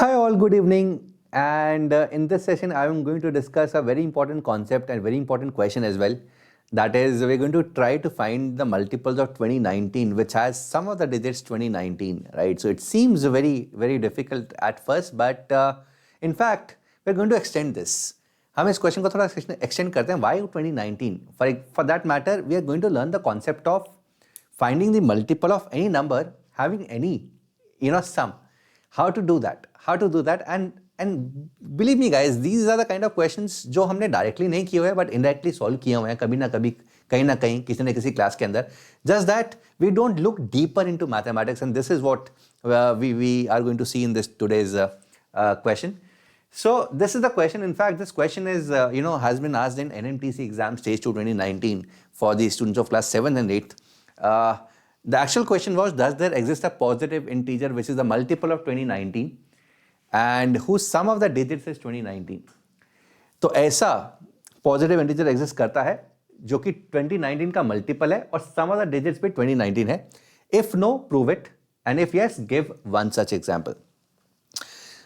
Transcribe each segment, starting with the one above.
Hi, all, good evening. And in this session, I am going to discuss a very important concept and very important question as well. That is, we're going to try to find the multiples of 2019, which has some of the digits 2019, right? So it seems very, very difficult at first, but in fact, we're going to extend this. हम इस question को थोड़ा extend करते हैं. Why 2019? For that matter, we are going to learn the concept of finding the multiple of any number having any sum. How to do that, and believe me guys, these are the kind of questions जो हमने directly नहीं किए हुए but indirectly solve किए हुए हैं कभी ना कभी, कहीं ना कहीं, किसी न किसी क्लास के अंदर. Just that we don't look deeper into mathematics, and this is what we are going to see in this today's question. So this is the question. In fact, this question is has been asked in NMTC exam stage 2 2019 for the students of class 7 and 8. The actual question was, does there exist a positive integer which is the multiple of 2019 and whose sum of the digits is 2019? तो ऐसा positive integer exist करता है जो कि 2019 का multiple है और sum of the digits भी 2019 है. If no, prove it, and if yes, give one such example.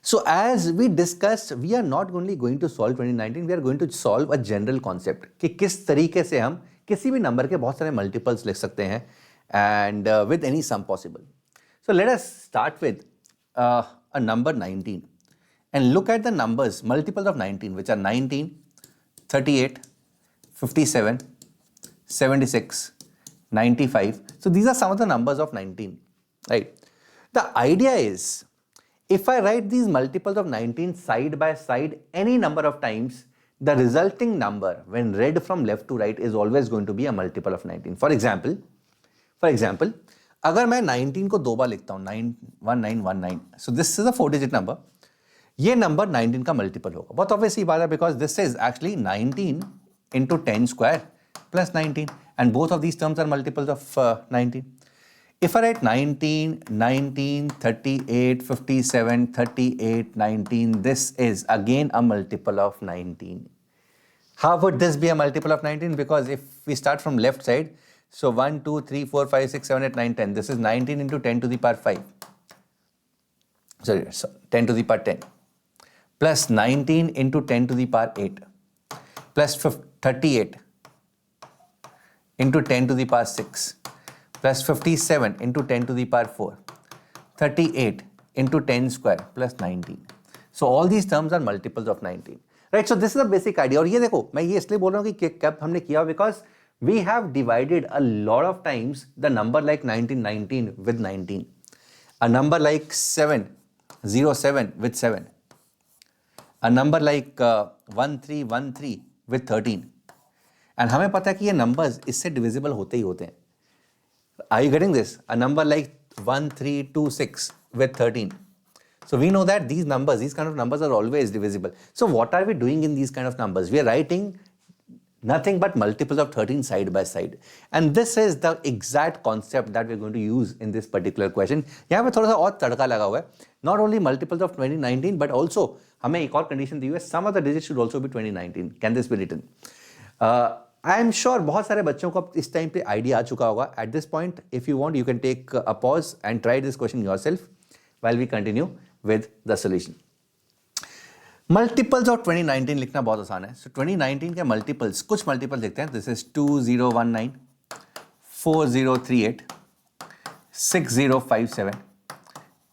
So as we discussed, we are not only going to solve 2019, we are going to solve a general concept कि किस तरीके से हम किसी भी number के बहुत सारे multiples लिख सकते हैं and with any sum possible. So let us start with a number 19 and look at the numbers, multiples of 19, which are 19, 38, 57, 76, 95. So these are some of the numbers of 19, right? The idea is, if I write these multiples of 19 side by side any number of times, the resulting number when read from left to right is always going to be a multiple of 19. For example, अगर मैं 19 को दो बार लिखता हूं 1919, so this is a 4-digit number, ये number 19 का multiple होगा. बहुत ऑब्वियस ही बात है, because this is actually 19 into 10 square plus 19, and both of these terms are multiples of 19. If I write 19, 19, 38, 57, 38, 19, this is again a multiple of 19. How would this be a multiple of 19? Because if we start from left side, so 1, 2, 3, 4, 5, 6, 7, 8, 9, 10. This is 19 into 10 to the power 5. Sorry, 10 to the power 10. Plus 19 into 10 to the power 8. Plus 38 into 10 to the power 6. Plus 57 into 10 to the power 4. 38 into 10 square plus 19. So all these terms are multiples of 19. Right, so this is the basic idea. और ये देखो, मैं ये इसलिए बोल रहा हूँ कि कब हमने किया, because we have divided a lot of times the number like 1919 with 19, a number like 707 with 7, a number like 1313 with 13, and हमें पता है कि ये numbers इससे divisible होते ही होते हैं. Are you getting this? A number like 1326 with 13. So we know that these kind of numbers are always divisible. So what are we doing in these kind of numbers? We are writing nothing but multiples of 13 side by side, and this is the exact concept that we're going to use in this particular question. यहाँ पे थोड़ा सा और तड़का लगा हुआ है. Not only multiples of 2019 but also हमें एक और condition दी हुई है, some of the digits should also be 2019. Can this be written? I am sure बहुत सारे बच्चों को इस टाइम पे आइडिया आ चुका होगा. At this point, if you want, you can take a pause and try this question yourself while we continue with the solution. Multiples of 2019 लिखना बहुत आसान है. सो 2019 के मल्टीपल्स, कुछ मल्टीपल्स लिखते हैं. दिस इज 2019, 4038, 6057,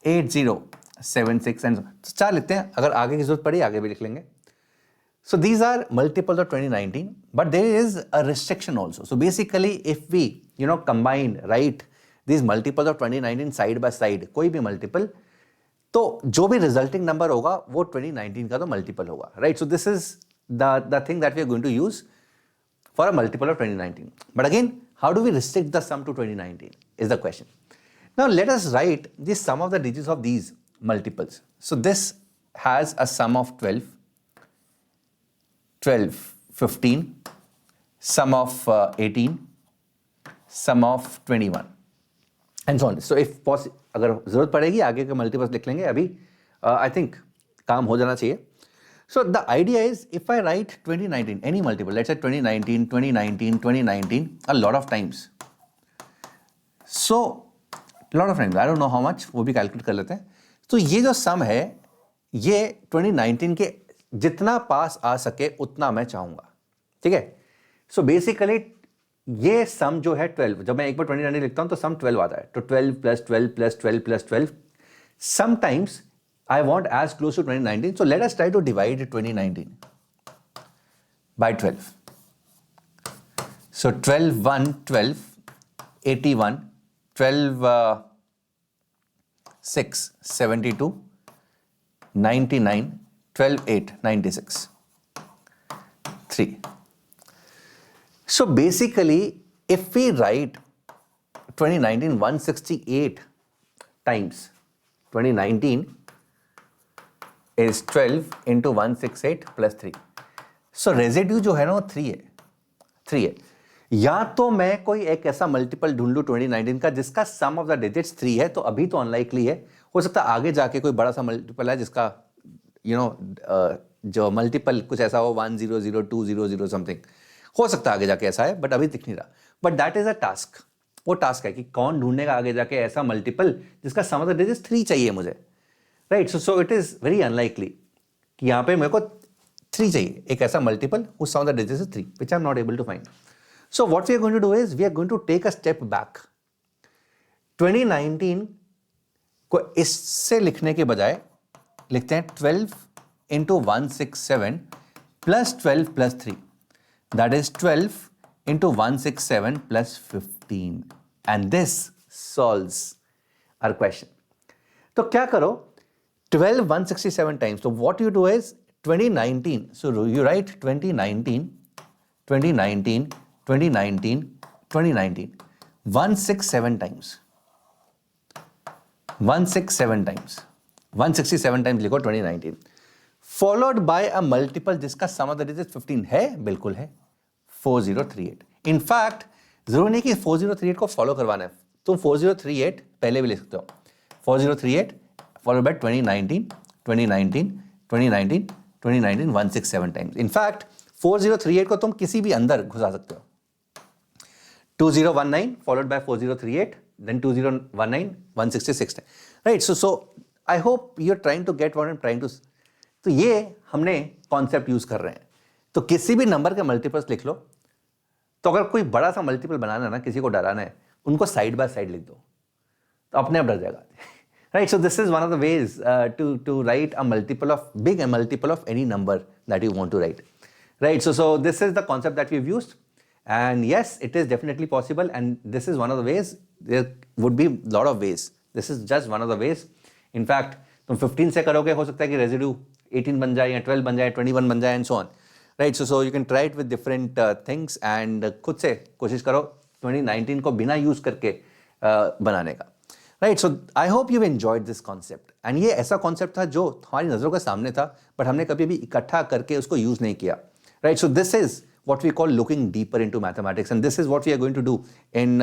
8076 एंड तो 4 लिखते हैं. अगर आगे की जरूरत पड़ी आगे भी लिख लेंगे. So these are multiples of 2019, but there is a restriction also. So basically, if we combine, write these multiples of 2019 side by side, कोई भी multiple, तो जो भी रिजल्टिंग नंबर होगा वो 2019 का तो मल्टीपल होगा, right. So this is the thing that we are going to use for a multiple of 2019. But again, how do we restrict the sum to 2019 is the question. Now let us write the sum of the digits of these multiples. So this has a sum of 12, 15, sum of 18, sum of 21 and so on. So if possible, अगर जरूरत पड़ेगी आगे के multiples लिख लेंगे. अभी I think काम हो जाना चाहिए. So the idea is, if I write 2019, any multiple, let's say 2019, 2019, 2019, a lot of times. So lot of times, I don't know how much, वो भी कैलकुलेट कर लेते हैं. तो ये जो सम है ये 2019 के जितना पास आ सके उतना मैं चाहूँगा, ठीक है। सो बेसिकली ये सम जो है 12, जब मैं एक बार 2019 लिखता हूँ तो सम 12 आता है, तो 12 plus 12 plus 12 plus 12, sometimes I want as close to 2019, so let us try to divide 2019 by 12. So 12 1 12, 81, 12 6 72, 99, 12 8 96, 3. So basically if we write 2019 168 times, 2019 is 12 into 168 plus 3. So residue जो है ना वो 3 है, 3 है। या तो मैं कोई एक ऐसा मल्टीपल ढूंढ लूँ 2019 का जिसका सम ऑफ द डिजिट्स 3 है, तो अभी तो अनलाइकली है, हो सकता है आगे जाके कोई बड़ा सा मल्टीपल है जिसका जो मल्टीपल कुछ ऐसा हो 100 200 समथिंग, हो सकता है आगे जाके ऐसा है, बट अभी दिख नहीं रहा। But that is a task, वो टास्क है कि कौन ढूंढने का आगे जाके ऐसा मल्टीपल जिसका सम ऑफ द डिजिट्स 3 चाहिए मुझे, right. So it is very unlikely कि यहाँ पे मेरे को 3 चाहिए, एक ऐसा मल्टीपल उस sum of the digits is 3, which I am not able to find. So what we are going to do is we are going to take a step back. 2019 को इससे लिखने के बजाय लिखते हैं 12 into 167 plus 12 plus 3, that is 12 into 167 plus 15, and this solves our question. तो क्या करो, 12 167 times, so what you do is 2019, so you write 2019 2019 2019 2019 167 times, 167 times, 167 times लिखो 2019, followed by a multiple जिसका सम ऑफ द डिजिट्स 15 है, बिल्कुल है, 4038। In fact जरूर नहीं कि 4038 को फॉलो करवाना है, तुम 4038 पहले भी लिख सकते हो, 4038 followed by 2019 2019 2019 2019 167 times। इनफैक्ट 4038 को तुम किसी भी अंदर घुसा सकते हो, 2019 followed by 4038, then 2019 166, right? So I hope you're trying to get what I'm trying to। तो ये हमने कॉन्सेप्ट यूज कर रहे हैं, तो किसी भी नंबर के मल्टीपल्स लिख लो, तो अगर कोई बड़ा सा मल्टीपल बनाना है ना, किसी को डराना है, उनको साइड बाय साइड लिख दो, तो अपने आप डर जाएगा, right? So this is one of the ways to write a multiple of big a multiple of any number that you want to write, right? So this is the concept that we've used, and yes, it is definitely possible, and this is one of the ways. There would be a lot of ways, this is just one of the ways। in fact तुम 15 से करोगे, हो सकता है कि residue 18 बन जाए या 12 बन जाए, 21 बन जाए, and so on, right? So you can try it with different things, and खुद से कोशिश करो 2019 को बिना यूज करके बनाने का, right. So I hope you enjoyed this concept, and ये ऐसा कॉन्सेप्ट था जो हमारी नज़रों के सामने था, बट हमने कभी भी इकट्ठा करके उसको यूज़ नहीं किया, right. So this is what we call looking deeper into mathematics, and this is what we are going to do in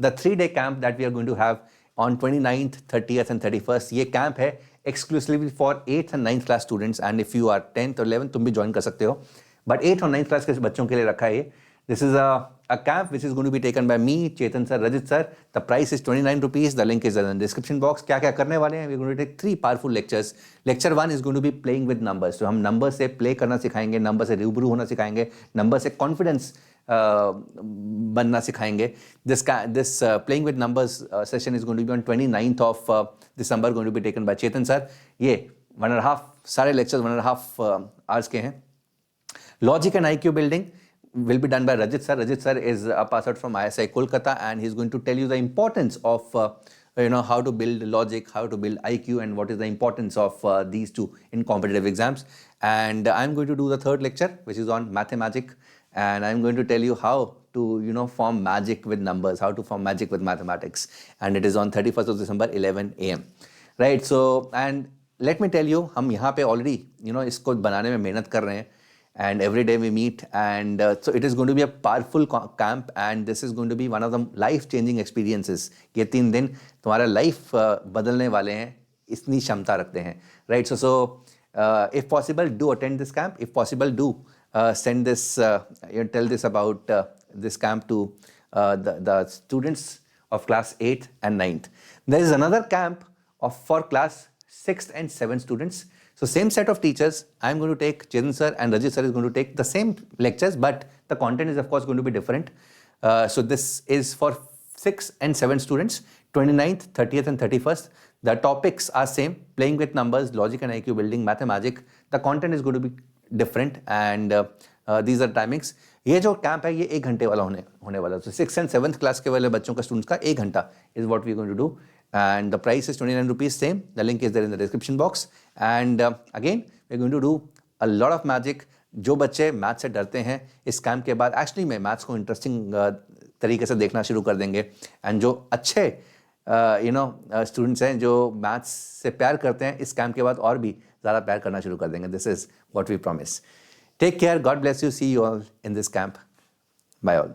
the 3-day camp that we are going to have on 29th 30th and 31st। ये camp है exclusively for 8th and 9th class students, and if you are 10th or 11th तुम भी join कर सकते हो, but 8th और 9th class के बच्चों के लिए रखा है ये। This is a camp which is going to be taken by me, Chetan sir, Rajit sir. The price is 29 rupees. The link is in the description box. क्या क्या करने वाले हैं? We're going to take 3 powerful lectures. Lecture 1 is going to be playing with numbers. तो हम number से play करना सिखाएंगे, नंबर से रूबरू होना सिखाएंगे, नंबर से कॉन्फिडेंस बनना सिखाएंगे। This playing with numbers session is going to be on 29th of December, going to be taken by Chetan sir. ये 1.5 सारे lectures 1.5 hours के हैं। Logic and IQ building will be done by Rajit sir. Rajit sir is a pass out from ISI Kolkata, and he's going to tell you the importance of how to build logic, how to build IQ, and what is the importance of these two in competitive exams. And I'm going to do the third lecture, which is on Mathemagic, and I'm going to tell you how to form magic with numbers, how to form magic with mathematics, and it is on 31st of December 11 AM, right? So and let me tell you, हम यहाँ पे already इसको बनाने में मेहनत कर रहे हैं, and every day we meet, and so it is going to be a powerful camp, and this is going to be one of the life changing experiences। ये 3 दिन तुम्हारा लाइफ बदलने वाले हैं, इतनी क्षमता रखते हैं, right? So if possible do attend this camp, if possible do send this tell this about this camp to the students of class 8th and 9th। There is another camp for class 6th and 7th students, So same set of teachers, I'm going to take, Chetan sir and Rajit sir is going to take the same lectures, but the content is of course going to be different. So this is for 6 and 7 students, 29th, 30th and 31st. The topics are same, playing with numbers, logic and IQ building, mathematics. The content is going to be different and these are timings. ये जो camp है ये 1 घंटे वाला होने वाला है. So 6th and 7th class के वाले बच्चों का स्टूडेंट्स का 1 घंटा is what we are going to do. And the price is 29 rupees same. The link is there in the description box. And again, we're going to do a lot of magic. जो बच्चे maths से डरते हैं इस camp के बाद actually में maths को इंटरेस्टिंग तरीके से देखना शुरू कर देंगे. एंड जो अच्छे स्टूडेंट्स हैं जो मैथ्स से प्यार करते हैं इस कैंप के बाद और भी ज़्यादा प्यार करना शुरू कर देंगे. This is what we promise. Take care. God bless you. See you all in this camp. Bye all.